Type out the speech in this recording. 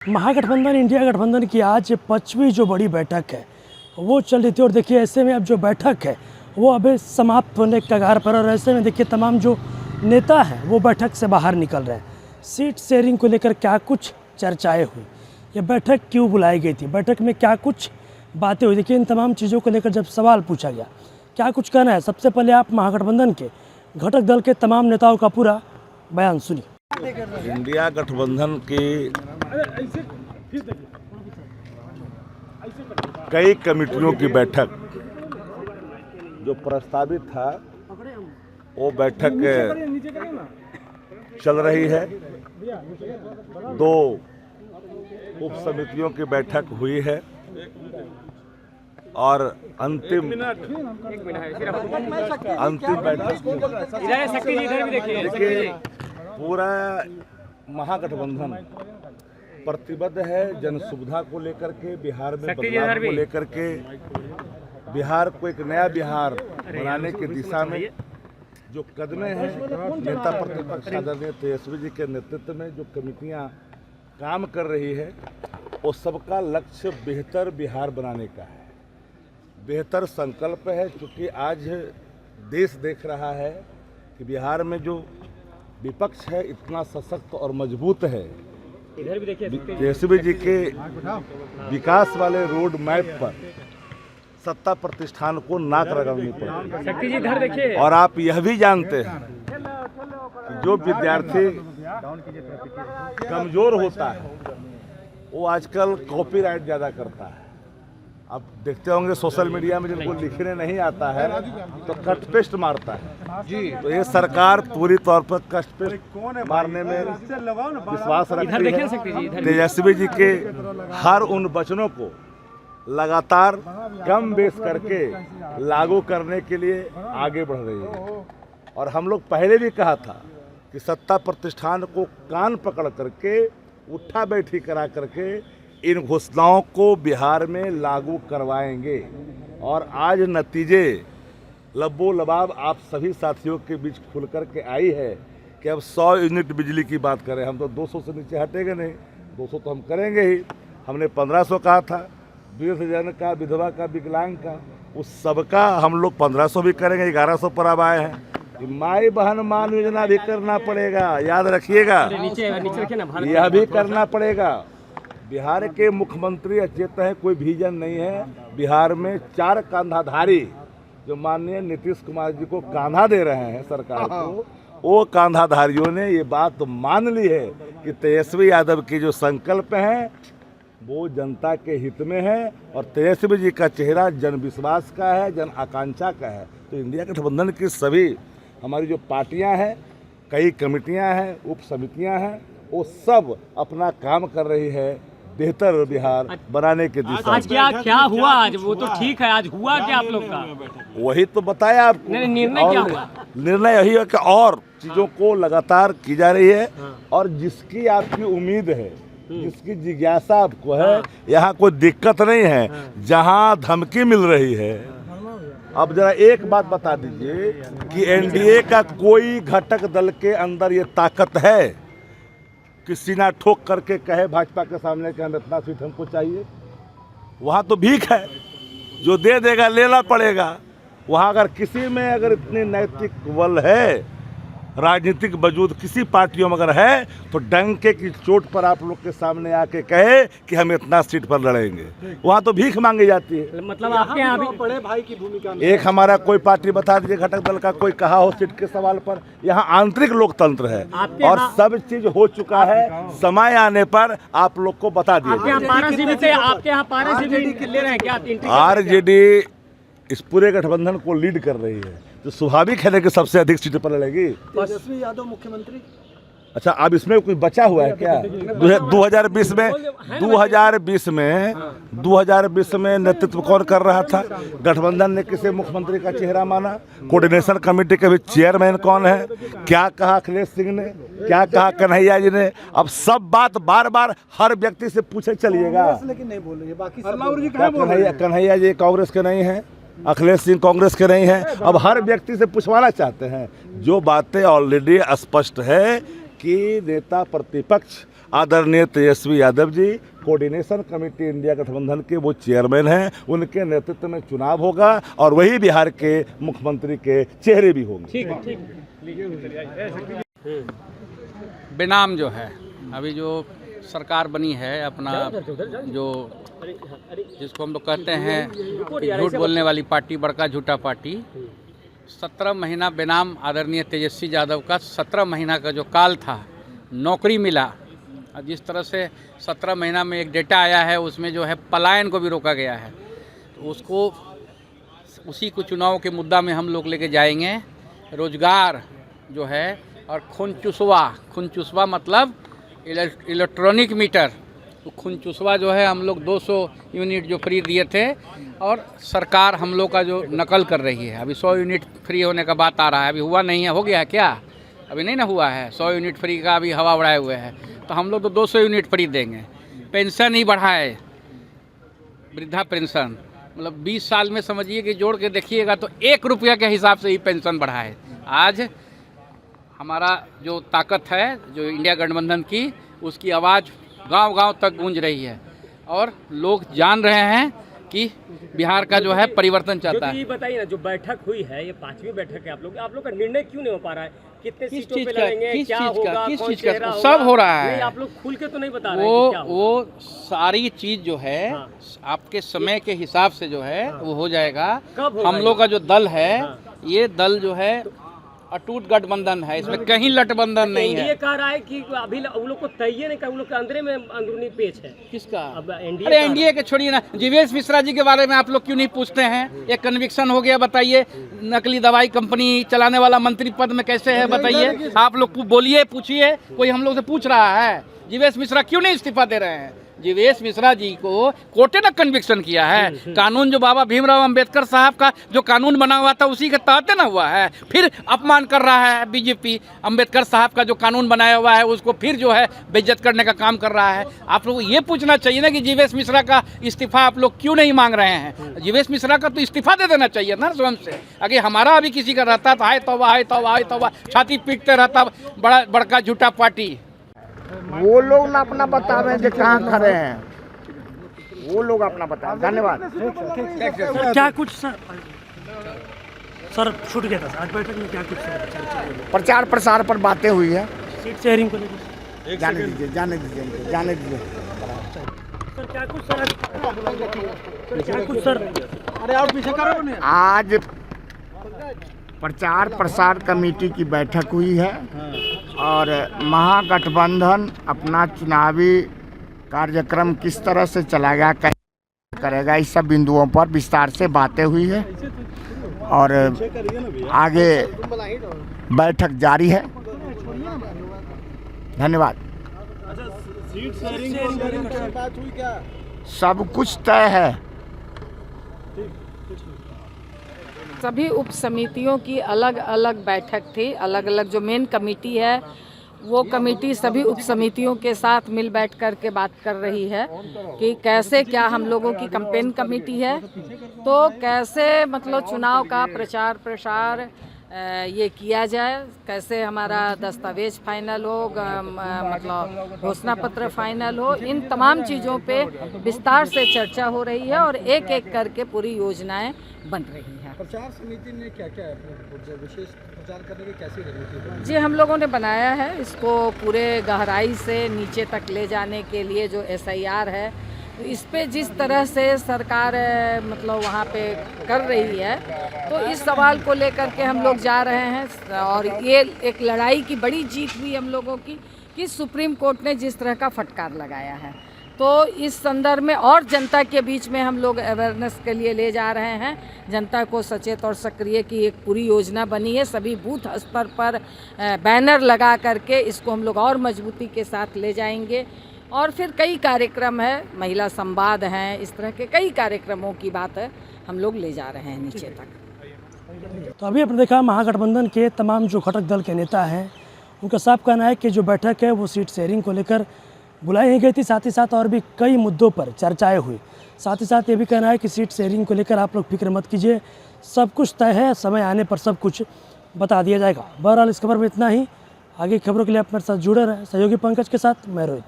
महागठबंधन India गठबंधन की आज 5वीं जो बड़ी बैठक है वो चल रही थी और देखिए ऐसे में अब जो बैठक है वो अभी समाप्त होने के कगार पर और ऐसे में देखिए तमाम जो नेता हैं वो बैठक से बाहर निकल रहे हैं। सीट शेयरिंग को लेकर क्या कुछ चर्चाएं हुई, ये बैठक क्यों बुलाई गई थी, बैठक में क्या कुछ बातें हुई, देखिए इन तमाम चीज़ों को लेकर जब सवाल पूछा गया क्या कुछ कहना है। सबसे पहले आप महागठबंधन के घटक दल के तमाम नेताओं का पूरा बयान सुनिए। इंडिया गठबंधन की कई कमेटियों की बैठक जो प्रस्तावित था वो बैठक चल रही है। 2 उप समितियों की बैठक हुई है और अंतिम बैठक देखिए पूरा महागठबंधन प्रतिबद्ध है जन सुविधा को लेकर के, बिहार में बदलाव को लेकर के, बिहार को एक नया बिहार बनाने की दिशा में जो कदमें हैं नेता प्रतिपक्ष आदरणीय तेजस्वी जी के नेतृत्व में जो कमेटियां काम कर रही है वो सबका लक्ष्य बेहतर बिहार बनाने का है, बेहतर संकल्प है। क्योंकि आज देश देख रहा है कि बिहार में जो विपक्ष है इतना सशक्त और मजबूत है। इधर भी देखिए तेजस्वी जी के विकास वाले रोड मैप पर सत्ता प्रतिष्ठान को नाक रगड़नी पड़ेगी। और आप यह भी जानते हैं कि जो विद्यार्थी कमजोर होता है वो आजकल कॉपीराइट ज़्यादा करता है। आप देखते होंगे सोशल मीडिया में जिनको लिखने नहीं आता है तो कट पेस्ट मारता है जी। तो ये सरकार पूरी तौर पर कट पेस्ट मारने में विश्वास रखती है। तेजस्वी जी के हर उन वचनों को लगातार कम बेस करके लागू करने के लिए आगे बढ़ रही है। और हम लोग पहले भी कहा था कि सत्ता प्रतिष्ठान को कान पकड़ करके उठा बैठी करा करके इन घोषणाओं को बिहार में लागू करवाएंगे। और आज नतीजे लबो लबाब आप सभी साथियों के बीच खुल कर के आई है कि अब 100 यूनिट बिजली की बात करें, हम तो 200 से नीचे हटेंगे नहीं, 200 तो हम करेंगे ही। हमने 1500 कहा था, वृद्धजन का, विधवा का, विकलांग का, उस सबका हम लोग 1500 भी करेंगे, 1100 पर अब आए हैं। माई बहन मान योजना भी करना पड़ेगा, याद रखिएगा, यह भी करना पड़ेगा। बिहार के मुख्यमंत्री अचेत हैं, कोई विजन नहीं है। बिहार में 4 कांधाधारी जो माननीय नीतीश कुमार जी को कांधा दे रहे हैं सरकार को, वो कांधाधारियों ने ये बात मान ली है कि तेजस्वी यादव की जो संकल्प हैं वो जनता के हित में है और तेजस्वी जी का चेहरा जन विश्वास का है, जन आकांक्षा का है। तो इंडिया गठबंधन की सभी हमारी जो पार्टियां हैं, कई कमेटियां हैं, उप समितियां हैं, वो सब अपना काम कर रही है बेहतर बिहार बनाने के दिशा। आज क्या हुआ? आज वो तो ठीक है, आज हुआ क्या आप लोग का? वही तो बताया आपको। निर्णय क्या हुआ? निर्णय यही है कि और चीजों को लगातार की जा रही है और जिसकी आपकी उम्मीद है, जिसकी जिज्ञासा आपको है, यहाँ कोई दिक्कत नहीं है। जहाँ धमकी मिल रही है, अब जरा एक बात बता दीजिए कि एनडीए का कोई घटक दल के अंदर ये ताकत है कि सीना ठोक करके कहे भाजपा के सामने कि हम इतना सीट हमको चाहिए? वहाँ तो भीख है, जो दे देगा लेना पड़ेगा। वहाँ अगर किसी में अगर इतनी नैतिक बल है, राजनीतिक वजूद किसी पार्टियों में अगर है तो डंके की चोट पर आप लोग के सामने आके कहे कि हम इतना सीट पर लड़ेंगे। वहाँ तो भीख मांगी जाती है। मतलब आपके यहाँ भी बड़े भाई की भूमिका में एक हमारा कोई पार्टी बता दीजिए घटक दल का कोई कहा हो सीट के सवाल पर। यहाँ आंतरिक लोकतंत्र है और सब चीज हो चुका है। समय आने पर आप लोग को बता दिया। आरजेडी इस पूरे गठबंधन को लीड कर रही है, तो स्वाभाविक है कि सबसे अधिक सीट पर लड़ेगी। तेजस्वी यादव मुख्यमंत्री। अच्छा, अब इसमें कोई बचा हुआ है क्या? 2020 में नेतृत्व कौन कर रहा था? गठबंधन ने किसे मुख्यमंत्री का चेहरा माना? कोऑर्डिनेशन कमेटी के भी चेयरमैन कौन है? क्या कहा अखिलेश सिंह ने, क्या कहा कन्हैया जी ने? अब सब बात बार बार हर व्यक्ति से पूछे चलिएगा। लेकिन नहीं बोल रही है बाकी कन्हैया जी कांग्रेस के नहीं है, अखिलेश सिंह कांग्रेस के नहीं हैं। अब हर व्यक्ति से पूछवाना चाहते हैं। जो बातें ऑलरेडी स्पष्ट है कि नेता प्रतिपक्ष आदरणीय Tejashwi Yadav ji coordination committee India गठबंधन के वो चेयरमैन हैं, उनके नेतृत्व में चुनाव होगा और वही बिहार के मुख्यमंत्री के चेहरे भी होंगे। बेनाम जो है अभी जो सरकार बनी है अपना जो जिसको हम लोग कहते हैं कि झूठ बोलने वाली पार्टी, बड़का झूठा पार्टी, 17 महीना बेनाम आदरणीय तेजस्वी यादव का 17 महीना का जो काल था, नौकरी मिला, और जिस तरह से 17 महीना में एक डेटा आया है उसमें जो है पलायन को भी रोका गया है, तो उसको उसी को चुनाव के मुद्दा में हम लोग लेके जाएंगे। रोजगार जो है और खून चुसवा मतलब इलेक्ट्रॉनिक मीटर, तो खून चुसवा जो है हम लोग 200 यूनिट जो फ्री दिए थे और सरकार हम लोग का जो नकल कर रही है। अभी 100 यूनिट फ्री होने का बात आ रहा है, अभी हुआ नहीं है, हो गया क्या? अभी नहीं ना हुआ है। 100 यूनिट फ्री का अभी हवा उड़ाए हुए है, तो हम लोग तो 200 यूनिट फ्री देंगे। पेंशन ही बढ़ाए, वृद्धा पेंशन मतलब 20 साल में समझिए कि जोड़ के देखिएगा तो 1 रुपया के हिसाब से ही पेंशन बढ़ाए। आज हमारा जो ताकत है जो इंडिया गठबंधन की, उसकी आवाज़ गांव-गांव तक गूंज रही है और लोग जान रहे हैं कि बिहार का जो है परिवर्तन चाहता है। ये बताइए ना, जो बैठक हुई है, ये 5वीं बैठक है, आप लोग का निर्णय क्यों नहीं हो पा रहा है? कितने सीटों पे लड़ेंगे, क्या होगा, कौन चेहरा होगा? सब हो रहा है। नहीं, आप लोग खुल के तो नहीं बता रहे हैं कि क्या होगा। वो सारी चीज जो है आपके समय के हिसाब से जो है वो हो जाएगा। कब होगा हम लोग का जो दल है, ये दल जो है अटूट गठबंधन है, इसमें कहीं लटबंधन नहीं है। एनडीए कह रहा है कि अभी उन लोग को तय नहीं कर, उन लोग के अंदर में अंदरूनी पेच है। किसका? अब अरे एनडीए के छोड़िए ना, जीवेश मिश्रा जी के बारे में आप लोग क्यों नहीं पूछते हैं? एक कन्विक्शन हो गया, बताइए। नकली दवाई कंपनी चलाने वाला मंत्री पद में कैसे है बताइए? आप लोग बोलिए, पूछिए, कोई हम लोग से पूछ रहा है? जीवेश मिश्रा क्यों नहीं इस्तीफा दे रहे हैं? जीवेश मिश्रा जी को कोर्ट ने कन्विक्शन किया है। कानून जो बाबा भीमराव अंबेडकर साहब का जो कानून बना हुआ था उसी के तहत ना हुआ है। फिर अपमान कर रहा है बीजेपी, अंबेडकर साहब का जो कानून बनाया हुआ है उसको फिर जो है बेइज्जत करने का काम कर रहा है। आप लोग ये पूछना चाहिए ना कि जीवेश मिश्रा का इस्तीफा आप लोग क्यों नहीं मांग रहे हैं? जीवेश मिश्रा का तो इस्तीफा दे देना चाहिए ना स्वयं से। अगर हमारा अभी किसी का रहता तो हाय तौबा छाती पीटते रहता बड़का झूठा पार्टी। वो लोग ना अपना बतावे जो कहाँ खड़े हैं, वो लोग अपना बताए। धन्यवाद। सर क्या कुछ सर छूट गया था आज बैठक में, क्या कुछ चर्चा हुई? प्रचार प्रसार पर बातें हुई है। सीट शेयरिंग को लेकर जाने दीजिए। सर क्या कुछ सर अरे और पीछे करो। आज प्रचार प्रसार कमेटी की बैठक हुई है और महागठबंधन अपना चुनावी कार्यक्रम किस तरह से चलाएगा, कैसे करेगा, इस सब बिंदुओं पर विस्तार से बातें हुई है और आगे बैठक जारी है। धन्यवाद। सब कुछ तय है। सभी उप समितियों की अलग अलग बैठक थी। अलग अलग जो मेन कमेटी है वो कमेटी सभी उप समितियों के साथ मिल बैठ कर के बात कर रही है कि कैसे क्या हम लोगों की कैंपेन कमेटी है तो कैसे मतलब चुनाव का प्रचार प्रसार ये किया जाए, कैसे हमारा दस्तावेज फाइनल हो, मतलब घोषणा पत्र फाइनल हो। इन तमाम चीज़ों पे विस्तार से चर्चा हो रही है और एक एक करके पूरी योजनाएं बन रही हैं। प्रचार समिति ने क्या क्या विशेष प्रचार करने की कैसी रणनीति जी हम लोगों ने बनाया है, इसको पूरे गहराई से नीचे तक ले जाने के लिए जो SIR है तो इस पे जिस तरह से सरकार मतलब वहाँ पे कर रही है तो इस सवाल को लेकर के हम लोग जा रहे हैं और ये एक लड़ाई की बड़ी जीत हुई हम लोगों की कि सुप्रीम कोर्ट ने जिस तरह का फटकार लगाया है तो इस संदर्भ में और जनता के बीच में हम लोग अवेयरनेस के लिए ले जा रहे हैं। जनता को सचेत और सक्रिय की एक पूरी योजना बनी है, सभी बूथ स्तर पर बैनर लगा करके इसको हम लोग और मजबूती के साथ ले जाएंगे और फिर कई कार्यक्रम है, महिला संवाद हैं, इस तरह के कई कार्यक्रमों की बात है हम लोग ले जा रहे हैं नीचे तक। तो अभी आपने देखा महागठबंधन के तमाम जो घटक दल के नेता हैं उनका साफ कहना है कि जो बैठक है वो सीट शेयरिंग को लेकर बुलाई गई थी, साथ ही साथ और भी कई मुद्दों पर चर्चाएं हुई। साथ ही साथ ये भी कहना है कि सीट शेयरिंग को लेकर आप लोग फिक्र मत कीजिए, सब कुछ तय है, समय आने पर सब कुछ बता दिया जाएगा। बहरहाल इस खबर में इतना ही। आगे खबरों के लिए अपने साथ जुड़े रहें। सहयोगी पंकज के साथ मैं रोहित।